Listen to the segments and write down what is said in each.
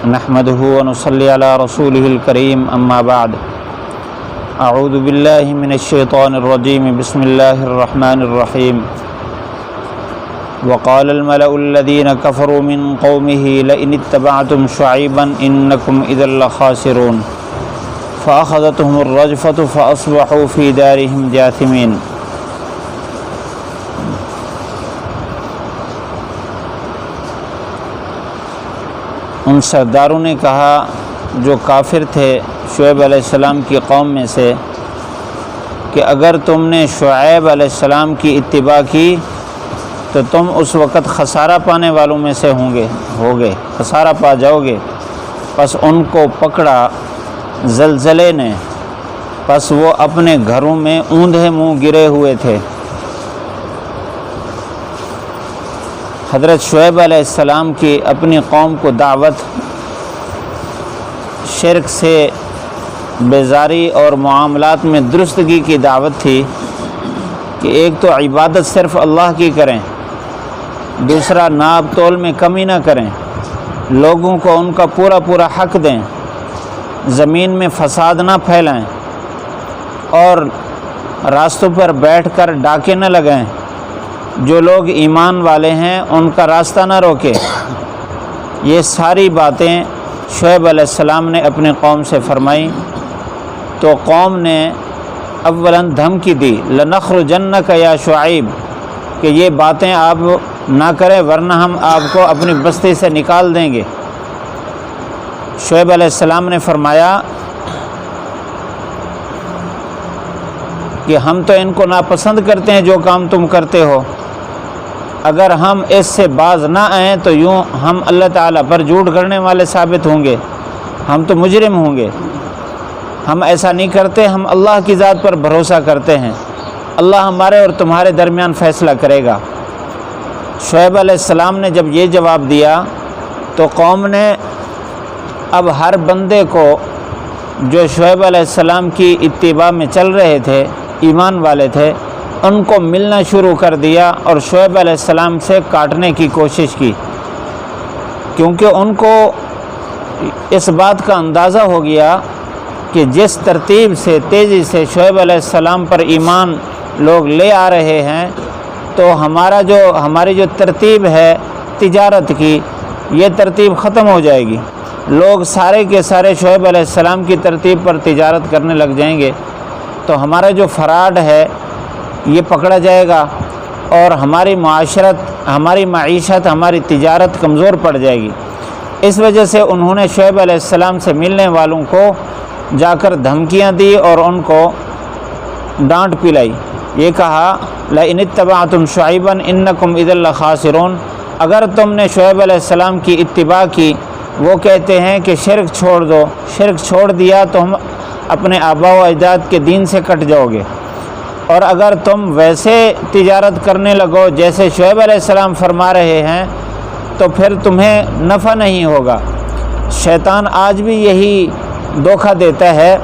نحمده ونصلي على رسوله الكريم اما بعد اعوذ بالله من الشيطان الرجيم بسم الله الرحمن الرحيم وقال الملأ الذين كفروا من قومه لئن اتبعتم شعيبا انكم اذا لخاسرون فاخذتهم الرجفة فاصبحوا في دارهم جاثمين۔ ان سرداروں نے کہا جو کافر تھے شعیب علیہ السلام کی قوم میں سے کہ اگر تم نے شعیب علیہ السلام کی اتباع کی تو تم اس وقت خسارہ پانے والوں میں سے ہوگے، خسارہ پا جاؤ گے۔ پس ان کو پکڑا زلزلے نے، پس وہ اپنے گھروں میں اوندھے منہ گرے ہوئے تھے۔ حضرت شعیب علیہ السلام کی اپنی قوم کو دعوت شرک سے بیزاری اور معاملات میں درستگی کی دعوت تھی کہ ایک تو عبادت صرف اللہ کی کریں، دوسرا ناپ تول میں کمی نہ کریں، لوگوں کو ان کا پورا حق دیں، زمین میں فساد نہ پھیلائیں اور راستوں پر بیٹھ کر ڈاکے نہ لگائیں، جو لوگ ایمان والے ہیں ان کا راستہ نہ روکے۔ یہ ساری باتیں شعیب علیہ السلام نے اپنی قوم سے فرمائی تو قوم نے اولاً دھمکی دی لنخرجنک یا شعیب کہ یہ باتیں آپ نہ کریں ورنہ ہم آپ کو اپنی بستی سے نکال دیں گے۔ شعیب علیہ السلام نے فرمایا کہ ہم تو ان کو ناپسند کرتے ہیں جو کام تم کرتے ہو، اگر ہم اس سے باز نہ آئیں تو یوں ہم اللہ تعالیٰ پر جھوٹ گھڑنے والے ثابت ہوں گے، ہم تو مجرم ہوں گے۔ ہم ایسا نہیں کرتے، ہم اللہ کی ذات پر بھروسہ کرتے ہیں، اللہ ہمارے اور تمہارے درمیان فیصلہ کرے گا۔ شعیب علیہ السلام نے جب یہ جواب دیا تو قوم نے اب ہر بندے کو جو شعیب علیہ السلام کی اتباع میں چل رہے تھے، ایمان والے تھے، ان کو ملنا شروع کر دیا اور شعیب علیہ السلام سے کاٹنے کی کوشش کی، کیونکہ ان کو اس بات کا اندازہ ہو گیا کہ جس ترتیب سے تیزی سے شعیب علیہ السلام پر ایمان لوگ لے آ رہے ہیں تو ہماری جو ترتیب ہے تجارت کی، یہ ترتیب ختم ہو جائے گی، لوگ سارے کے سارے شعیب علیہ السلام کی ترتیب پر تجارت کرنے لگ جائیں گے، تو ہمارا جو فراڈ ہے یہ پکڑا جائے گا اور ہماری معیشت ہماری تجارت کمزور پڑ جائے گی۔ اس وجہ سے انہوں نے شعیب علیہ السلام سے ملنے والوں کو جا کر دھمکیاں دی اور ان کو ڈانٹ پلائی۔ یہ کہا لئن اتبعتم شعیبا انکم اذا لخاسرون، اگر تم نے شعیب علیہ السلام کی اتباع کی، وہ کہتے ہیں کہ شرک چھوڑ دو، شرک چھوڑ دیا تو ہم اپنے آباء و اجداد کے دین سے کٹ جاؤ گے، اور اگر تم ویسے تجارت کرنے لگو جیسے شعیب علیہ السلام فرما رہے ہیں تو پھر تمہیں نفع نہیں ہوگا۔ شیطان آج بھی یہی دھوکہ دیتا ہے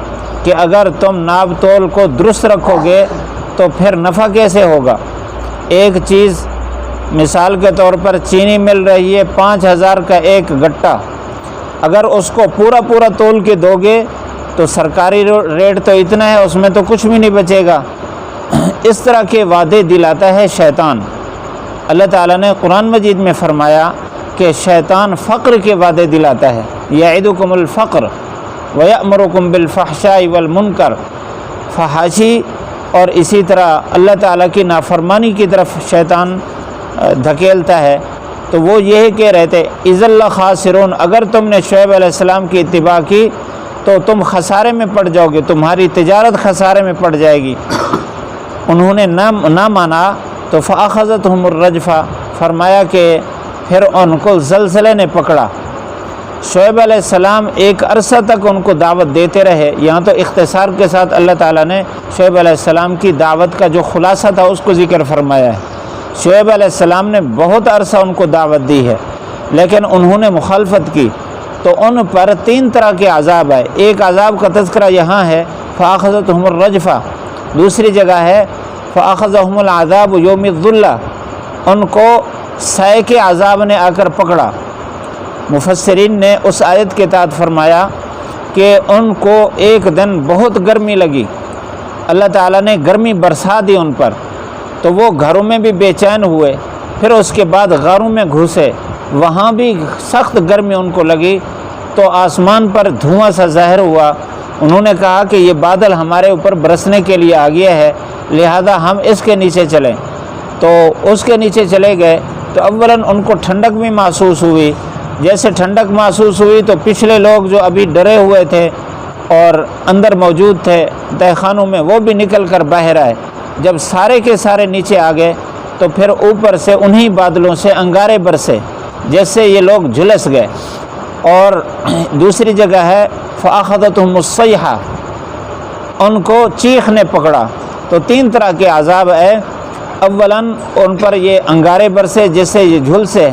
کہ اگر تم ناپ تول کو درست رکھو گے تو پھر نفع کیسے ہوگا۔ ایک چیز مثال کے طور پر چینی مل رہی ہے 5000 کا ایک گٹا، اگر اس کو پورا تول کے دو گے تو سرکاری ریٹ تو اتنا ہے، اس میں تو کچھ بھی نہیں بچے گا۔ اس طرح کے وعدے دلاتا ہے شیطان۔ اللہ تعالیٰ نے قرآن مجید میں فرمایا کہ شیطان فقر کے وعدے دلاتا ہے، یعدکم الفقر ویأمرکم بالفحشاء والمنکر، فحاشی اور اسی طرح اللہ تعالیٰ کی نافرمانی کی طرف شیطان دھکیلتا ہے۔ تو وہ یہی کہہ رہے تھے اذا لخاسرون، اگر تم نے شعیب علیہ السلام کی اتباع کی تو تم خسارے میں پڑ جاؤ گے، تمہاری تجارت خسارے میں پڑ جائے گی۔ انہوں نے نہ مانا تو فاخذتهم الرجفہ، فرمایا کہ پھر ان کو زلزلے نے پکڑا۔ شعیب علیہ السلام ایک عرصہ تک ان کو دعوت دیتے رہے۔ یہاں تو اختصار کے ساتھ اللہ تعالیٰ نے شعیب علیہ السلام کی دعوت کا جو خلاصہ تھا اس کو ذکر فرمایا ہے۔ شعیب علیہ السلام نے بہت عرصہ ان کو دعوت دی ہے، لیکن انہوں نے مخالفت کی تو ان پر 3 طرح کے عذاب آئے۔ ایک عذاب کا تذکرہ یہاں ہے فاخذتهم الرجفہ، دوسری جگہ ہے فاخذهم العذاب یوم الذلہ، ان کو سائے کے عذاب نے آ کر پکڑا۔ مفسرین نے اس آیت کے تحت فرمایا کہ ان کو ایک دن بہت گرمی لگی، اللہ تعالیٰ نے گرمی برسا دی ان پر، تو وہ گھروں میں بھی بے چین ہوئے، پھر اس کے بعد غاروں میں گھسے، وہاں بھی سخت گرمی ان کو لگی، تو آسمان پر دھواں سا ظاہر ہوا۔ انہوں نے کہا کہ یہ بادل ہمارے اوپر برسنے کے لیے آ گیا ہے، لہذا ہم اس کے نیچے چلیں۔ تو اس کے نیچے چلے گئے تو اولاً ان کو ٹھنڈک بھی محسوس ہوئی۔ جیسے ٹھنڈک محسوس ہوئی تو پچھلے لوگ جو ابھی ڈرے ہوئے تھے اور اندر موجود تھے تہہ خانوں میں، وہ بھی نکل کر باہر آئے۔ جب سارے کے سارے نیچے آ گئے تو پھر اوپر سے انہی بادلوں سے انگارے برسے، جیسے یہ لوگ جھلس گئے۔ اور دوسری جگہ ہے فَأَخَذَتْهُمُ الصَّيْحَةُ، ان کو چیخ نے پکڑا۔ تو تین طرح کے عذاب ہے، اولاً ان پر یہ انگارے برسے جس سے یہ جھلسے،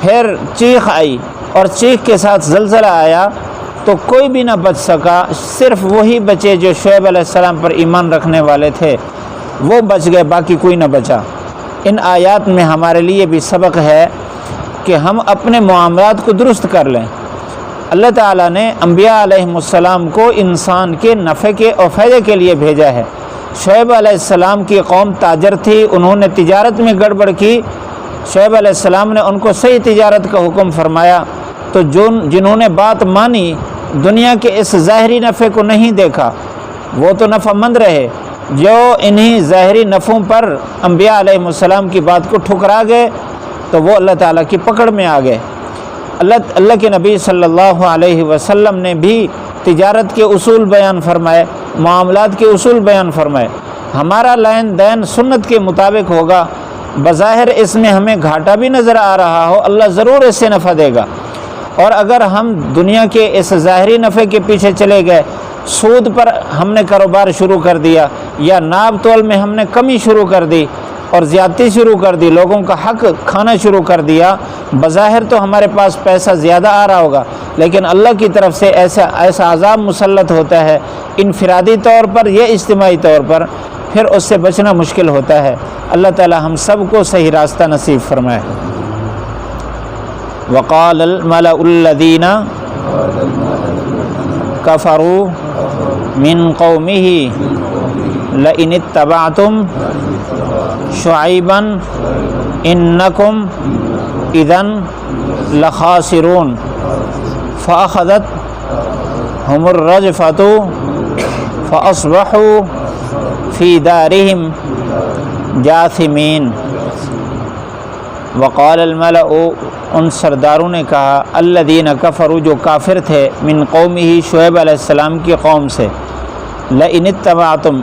پھر چیخ آئی اور چیخ کے ساتھ زلزلہ آیا، تو کوئی بھی نہ بچ سکا، صرف وہی بچے جو شعیب علیہ السلام پر ایمان رکھنے والے تھے، وہ بچ گئے، باقی کوئی نہ بچا۔ ان آیات میں ہمارے لیے بھی سبق ہے کہ ہم اپنے معاملات کو درست کر لیں۔ اللہ تعالیٰ نے انبیاء علیہ السلام کو انسان کے نفع کے اور فائدے کے لیے بھیجا ہے۔ شعیب علیہ السلام کی قوم تاجر تھی، انہوں نے تجارت میں گڑبڑ کی، شعیب علیہ السلام نے ان کو صحیح تجارت کا حکم فرمایا، تو جنہوں نے بات مانی، دنیا کے اس ظاہری نفع کو نہیں دیکھا، وہ تو نفع مند رہے۔ جو انہی ظاہری نفعوں پر انبیاء علیہ السلام کی بات کو ٹھکرا گئے تو وہ اللہ تعالیٰ کی پکڑ میں آ گئے۔ اللہ کے نبی صلی اللہ علیہ وسلم نے بھی تجارت کے اصول بیان فرمائے، معاملات کے اصول بیان فرمائے۔ ہمارا لین دین سنت کے مطابق ہوگا، بظاہر اس میں ہمیں گھاٹا بھی نظر آ رہا ہو، اللہ ضرور اس سے نفع دے گا۔ اور اگر ہم دنیا کے اس ظاہری نفع کے پیچھے چلے گئے، سود پر ہم نے کاروبار شروع کر دیا، یا ناب تول میں ہم نے کمی شروع کر دی اور زیادتی شروع کر دی، لوگوں کا حق کھانا شروع کر دیا، بظاہر تو ہمارے پاس پیسہ زیادہ آ رہا ہوگا، لیکن اللہ کی طرف سے ایسا عذاب مسلط ہوتا ہے، انفرادی طور پر یا اجتماعی طور پر، پھر اس سے بچنا مشکل ہوتا ہے۔ اللہ تعالی ہم سب کو صحیح راستہ نصیب فرمائے۔ وقال الملأ الذین کفروا من قومه لئن اتبعتم شعیبا انکم اذا لخاسرون فأخذتهم الرجفة فأصبحوا فی دارہم جاثمین۔ وقال الملأ، ان سرداروں نے کہا، الذین کفروا، جو کافر تھے، من قومہ، شعیب علیہ السلام کی قوم سے، لئن اتبعتم،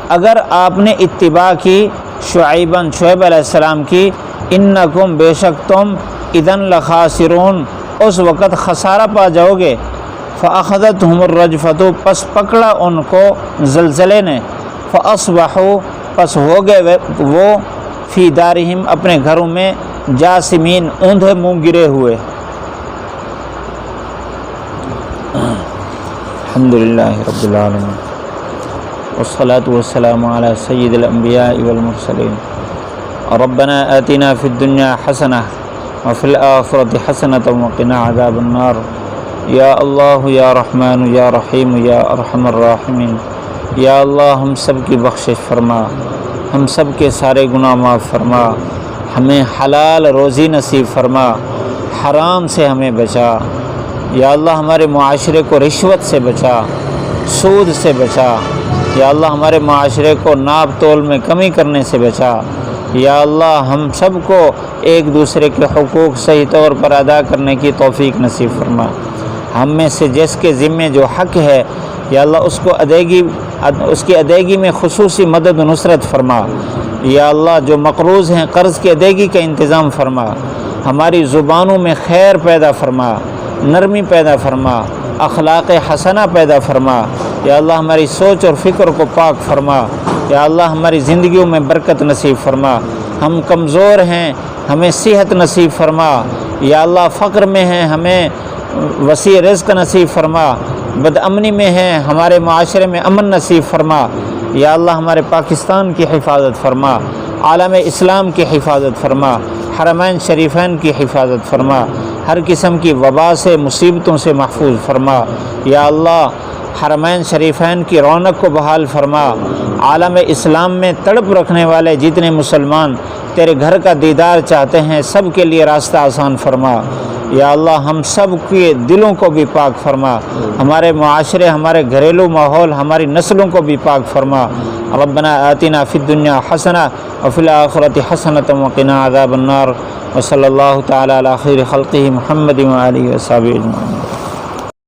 اگر آپ نے اتباع کی، شعیب علیہ السلام کی، انکم، بے شک تم، اذن لخاسرون، اس وقت خسارہ پا جاؤ گے، فأخذتهم الرجفة، پس پکڑا ان کو زلزلے نے، فأصبحوا، پس ہو گئے وہ، فی دارہم، اپنے گھروں میں، جاسمین، اوندھے منہ گرے ہوئے۔ الحمدللہ رب العالمین، والصلاة والسلام علی سید الانبیاء والمرسلین۔ ربنا آتنا فی الدنیا حسنہ وفی الآخرۃ حسنۃ وقنا عذاب النار۔ یا اللہ یا رحمن یا رحیم یا ارحم الراحمین، یا اللہ ہم سب کی بخشش فرما، ہم سب کے سارے گناہ معاف فرما، ہمیں حلال روزی نصیب فرما، حرام سے ہمیں بچا۔ یا اللہ ہمارے معاشرے کو رشوت سے بچا، سود سے بچا۔ یا اللہ ہمارے معاشرے کو ناپ تول میں کمی کرنے سے بچا۔ یا اللہ ہم سب کو ایک دوسرے کے حقوق صحیح طور پر ادا کرنے کی توفیق نصیب فرما۔ ہم میں سے جس کے ذمے جو حق ہے، یا اللہ اس کی ادائیگی میں خصوصی مدد و نصرت فرما۔ یا اللہ جو مقروض ہیں، قرض کی ادائیگی کا انتظام فرما۔ ہماری زبانوں میں خیر پیدا فرما، نرمی پیدا فرما، اخلاق حسنہ پیدا فرما۔ یا اللہ ہماری سوچ اور فکر کو پاک فرما۔ یا اللہ ہماری زندگیوں میں برکت نصیب فرما۔ ہم کمزور ہیں، ہمیں صحت نصیب فرما۔ یا اللہ فقر میں ہیں، ہمیں وسیع رزق نصیب فرما۔ بد امنی میں ہیں، ہمارے معاشرے میں امن نصیب فرما۔ یا اللہ ہمارے پاکستان کی حفاظت فرما، عالم اسلام کی حفاظت فرما، حرمین شریفین کی حفاظت فرما، ہر قسم کی وبا سے مصیبتوں سے محفوظ فرما، یا اللہ حرمین شریفین کی رونق کو بحال فرما، عالم اسلام میں تڑپ رکھنے والے جتنے مسلمان تیرے گھر کا دیدار چاہتے ہیں سب کے لیے راستہ آسان فرما، یا اللہ ہم سب کے دلوں کو بھی پاک فرما، ہمارے معاشرے، ہمارے گھریلو ماحول، ہماری نسلوں کو بھی پاک فرما۔ ربنا آتنا فی الدنیا حسنہ وفی الآخرۃ حسنۃ وقنا عذاب النار، وصلی اللہ تعالی علی خیر خلقہ محمد وآلہ وصحبہ اجمعین۔